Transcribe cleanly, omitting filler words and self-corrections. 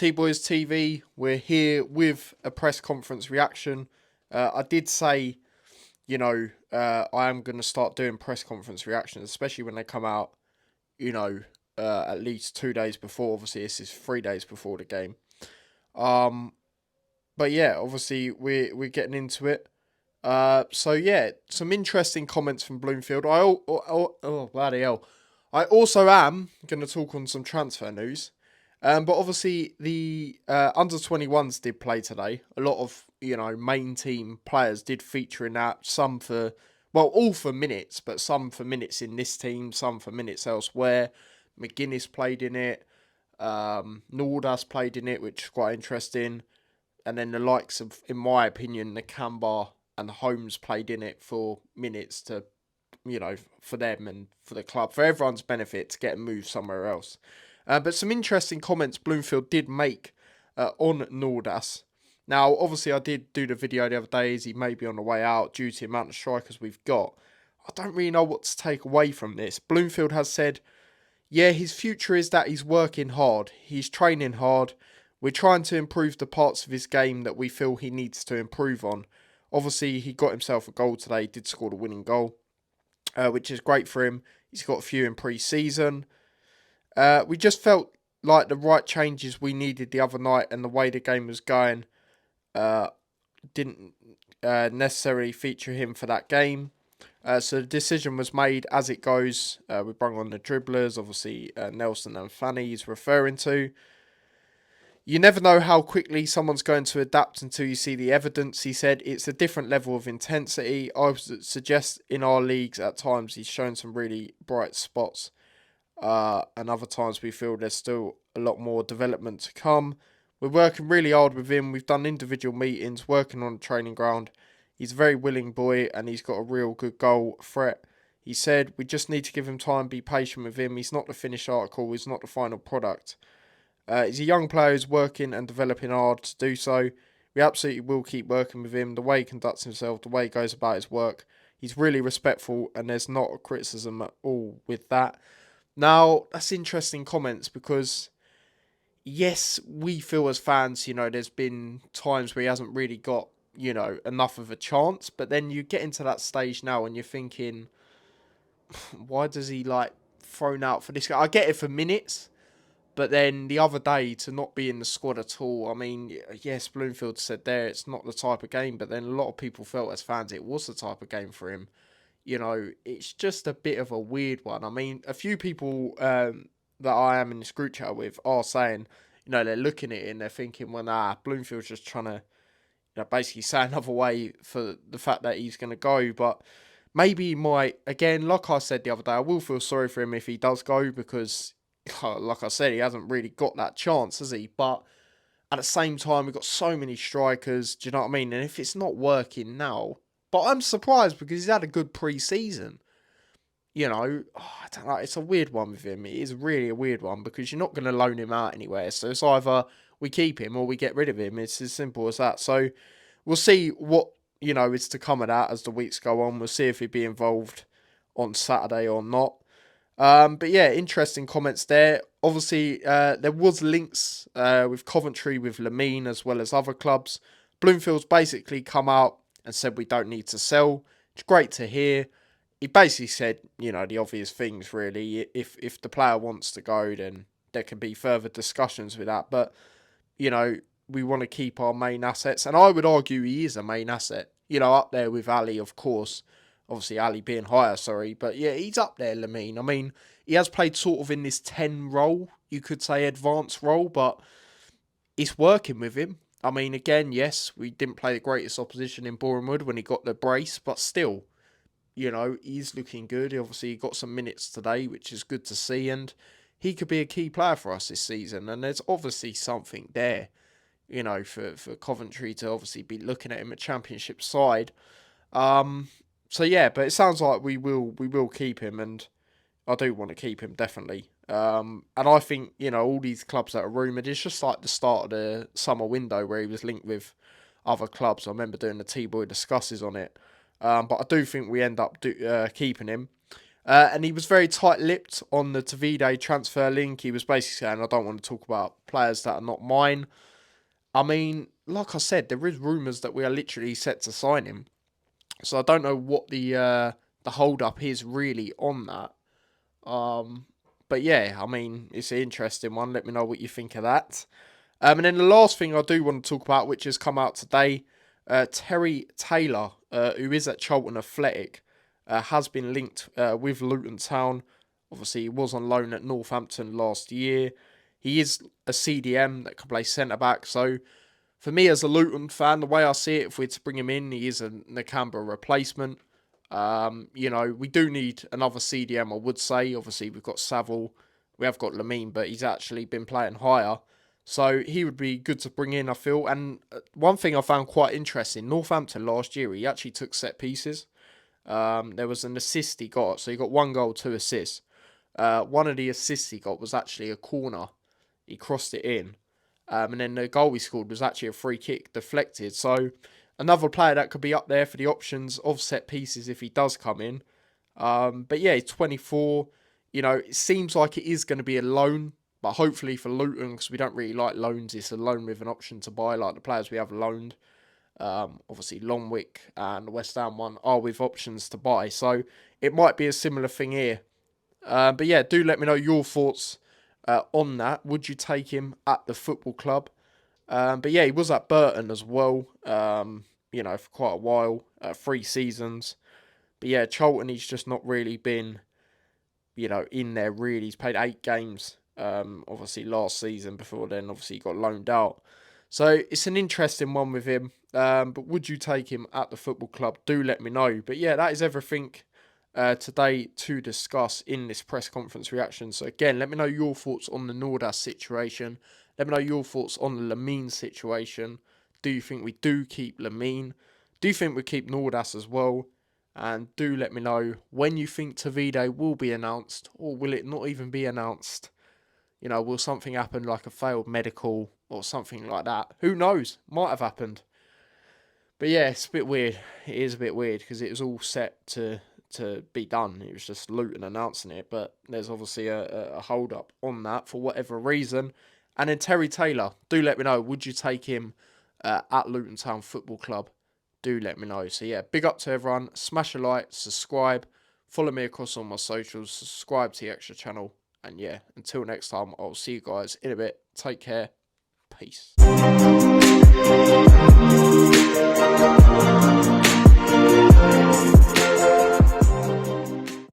T-Boys TV, we're here with a press conference reaction. I did say, I am going to start doing press conference reactions, especially when they come out, at least 2 days before. Obviously, this is 3 days before the game. But yeah, obviously, we're getting into it. So yeah, some interesting comments from Bloomfield. Bloody hell. I also am going to talk on some transfer news. But obviously the under 21s did play today. A lot of, main team players did feature in that. Some for, well, all for minutes, but some for minutes in this team, some for minutes elsewhere. McGuinness played in it. Nordas played in it, which is quite interesting. And then the likes of, in my opinion, the Cambar and the Holmes played in it for minutes to, for them and for the club, for everyone's benefit to get a move somewhere else. But some interesting comments Bloomfield did make on Nordas. Now, obviously, I did do the video the other day as he may be on the way out due to the amount of strikers we've got. I don't really know what to take away from this. Bloomfield has said, yeah, his future is that he's working hard. He's training hard. We're trying to improve the parts of his game that we feel he needs to improve on. Obviously, he got himself a goal today. He did score the winning goal, which is great for him. He's got a few in pre-season. We just felt like the right changes we needed the other night and the way the game was going didn't necessarily feature him for that game. So the decision was made as it goes. We brought on the dribblers, obviously Nelson and Fanne he's referring to. You never know how quickly someone's going to adapt until you see the evidence, he said. It's a different level of intensity. I would suggest in our leagues at times he's shown some really bright spots. And other times we feel there's still a lot more development to come. We're working really hard with him. We've done individual meetings, working on the training ground. He's a very willing boy and he's got a real good goal threat. He said, we just need to give him time, be patient with him. He's not the finished article. He's not the final product. He's a young player who's working and developing hard to do so. We absolutely will keep working with him. The way he conducts himself, the way he goes about his work. He's really respectful and there's not a criticism at all with that. Now, that's interesting comments because, yes, we feel as fans, there's been times where he hasn't really got, enough of a chance. But then you get into that stage now and you're thinking, why does he, thrown out for this guy? I get it for minutes. But then the other day, to not be in the squad at all, I mean, yes, Bloomfield said there it's not the type of game. But then a lot of people felt as fans it was the type of game for him. It's just a bit of a weird one. I mean, a few people that I am in this group chat with are saying, they're looking at it and they're thinking, well, nah, Bloomfield's just trying to, basically say another way for the fact that he's going to go. But maybe he might, again, like I said the other day, I will feel sorry for him if he does go because, like I said, he hasn't really got that chance, has he? But at the same time, we've got so many strikers, do you know what I mean? And if it's not working now, but I'm surprised because he's had a good pre-season. I don't know. It's a weird one with him. It is really a weird one because you're not going to loan him out anywhere. So it's either we keep him or we get rid of him. It's as simple as that. So we'll see what, is to come of that as the weeks go on. We'll see if he'd be involved on Saturday or not. But yeah, interesting comments there. Obviously, there was links with Coventry, with Lamine, as well as other clubs. Bloomfield's basically come out and said we don't need to sell. It's great to hear. He basically said, the obvious things, really. If the player wants to go, then there can be further discussions with that. But, we want to keep our main assets. And I would argue he is a main asset. Up there with Ali, of course. Obviously, Ali being higher, sorry. But yeah, he's up there, Lamine. I mean, he has played sort of in this 10 role, you could say advanced role, but it's working with him. I mean, again, yes, we didn't play the greatest opposition in Bournemouth when he got the brace, but still, he's looking good. Obviously, he got some minutes today, which is good to see, and he could be a key player for us this season. And there's obviously something there, for Coventry to obviously be looking at him at Championship side. So yeah, but it sounds like we will keep him, and I do want to keep him definitely. And I think all these clubs that are rumoured, it's just like the start of the summer window where he was linked with other clubs. I remember doing the T-Boy discusses on it, but I do think we end up keeping him. And he was very tight-lipped on the Tavide transfer link. He was basically saying, I don't want to talk about players that are not mine. I mean, like I said, there is rumours that we are literally set to sign him. So I don't know what the hold-up is really on that. But yeah, I mean, it's an interesting one. Let me know what you think of that. And then the last thing I do want to talk about, which has come out today, Terry Taylor, who is at Charlton Athletic, has been linked with Luton Town. Obviously, he was on loan at Northampton last year. He is a CDM that can play centre-back. So, for me as a Luton fan, the way I see it, if we're to bring him in, he is a Nakamba replacement. We do need another CDM, I would say. Obviously, we've got Saville. We have got Lamine, but he's actually been playing higher. So he would be good to bring in, I feel. And one thing I found quite interesting, Northampton last year, he actually took set pieces. There was an assist he got. So he got 1 goal, 2 assists. One of the assists he got was actually a corner. He crossed it in. And then the goal he scored was actually a free kick deflected. So another player that could be up there for the options of set pieces if he does come in. But yeah, he's 24. It seems like it is going to be a loan. But hopefully for Luton, because we don't really like loans, it's a loan with an option to buy, like the players we have loaned. Obviously, Longwick and the West Ham one are with options to buy. So it might be a similar thing here. But yeah, do let me know your thoughts on that. Would you take him at the football club? But yeah, he was at Burton as well, for quite a while, 3 seasons. But yeah, Charlton, he's just not really been, in there really. He's played 8 games. Obviously last season. Before then, obviously he got loaned out. So it's an interesting one with him. But would you take him at the football club? Do let me know. But yeah, that is everything today to discuss in this press conference reaction. So again, let me know your thoughts on the Nordas situation. Let me know your thoughts on the Lamine situation. Do you think we do keep Lamine? Do you think we keep Nordas as well? And do let me know when you think Tavide will be announced, or will it not even be announced? Will something happen like a failed medical or something like that? Who knows? Might have happened. But yeah, it's a bit weird. It is a bit weird because it was all set to be done. It was just Luton announcing it. But there's obviously a hold up on that for whatever reason. And then Terry Taylor, do let me know. Would you take him at Luton Town Football Club? Do let me know. So yeah, big up to everyone. Smash a like, subscribe. Follow me across all my socials. Subscribe to the extra channel. And yeah, until next time, I'll see you guys in a bit. Take care. Peace.